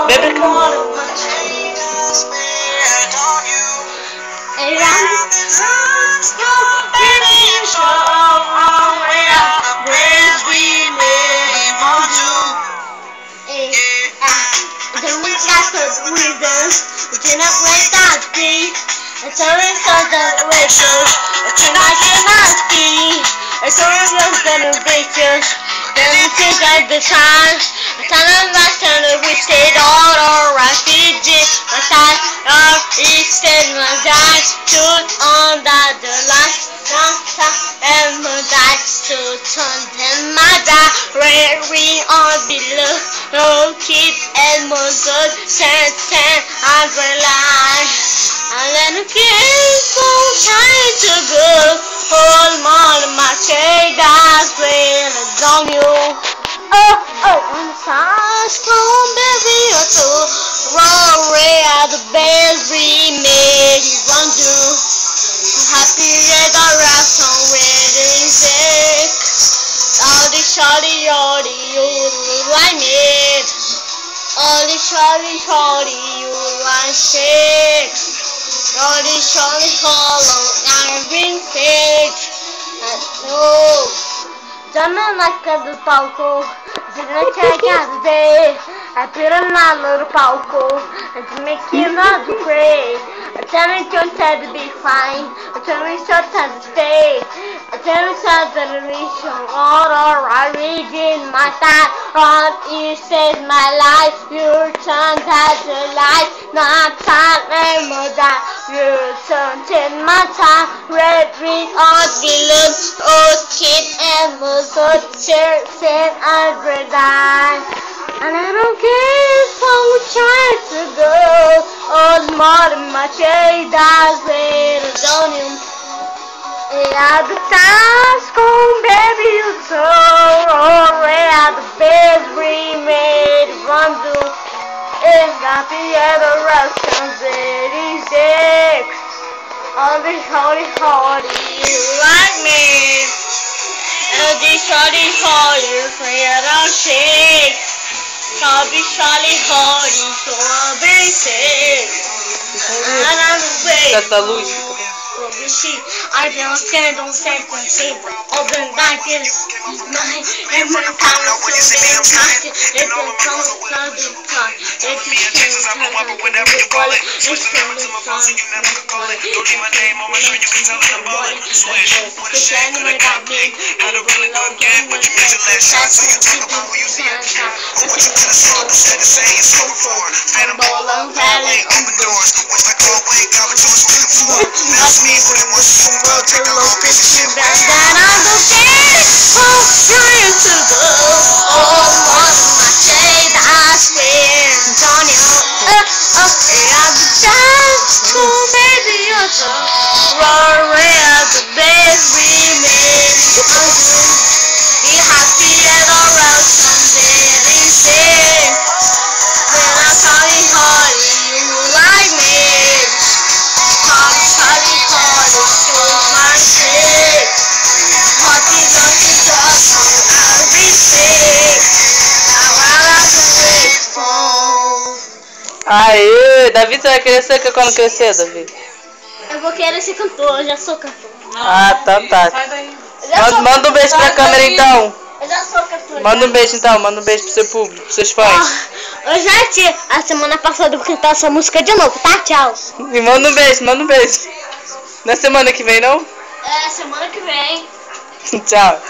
Vem pra cá. The time I turn to wish it all right. It did my time, each day my dad stood on the light. And my dad stood on my dad, wearing on below. No kid and my son, sent umbrella. And then the kids so trying to go. Hold on, my shade, that's where it's on you. On the sides, come baby, or two. Run away at the bells we made you run to. Happy at the rest on wedding sick. All the shawty, you like me. All the shawty, you like sick. All the shawty, hollow, I've been sick. No. Dame la casa del palco, se non c'è casa day, I put another palco, and to make you not great. I tell me don't have to be fine, I tell me short time to stay, I tell me short generation, all I read in my time, on you saved my life, you turned out the light, not time anymore that, you turned in my time, red, green, or blue, old kid and good share said I'd die. And I don't care if I'm trying to go. All the more than my shade dies later, don't you? Yeah, the time's gone, baby, you so at the beds we made run to. It's not the other Russians 86. All the hardy, you like me. The shawty, friend, I'll shake. Shawty, so I'll be sick. And I'm away. I don't stand on second table. Open like this. Mine. And when I'm coming, so damn constant. It's a constant time. It's a whatever you call it. Switch the number to my phone so you never can call it. Don't leave my name on my shirt, you can tell I'm ballin'. Switch. What a shame when it got me. Had a really good game, but you missed your last shot. So you talk about who you see at the shop. Or what you could have saw, who said the same, so for. Phantom ball, I'm valet, open doors. Which like hallway, got what you was looking for. That's me, but it was so well. Take a little piece of shit back. That I'm the kid, oh, trying to go. Oh, my shade, I swear, on you. I'm the child, cool baby, you're so run away at the best we made. Be happy at all around someday, they say. When I call you hardy, you like me. Hardy, so my shit. Hardy, just so I'll be sick. Aê, Davi, você vai querer ser quando crescer, Davi? Eu vou querer ser cantor, eu já sou cantor. Ah, tá. Sai daí. Manda um beijo pra câmera então. Eu já sou cantor. Manda um beijo então, manda um beijo pro seu público, pros seus fãs. Eu já tinha, a semana passada eu vou cantar essa música de novo, tá? Tchau. E manda um beijo. Não é semana que vem, não? É, semana que vem. Tchau.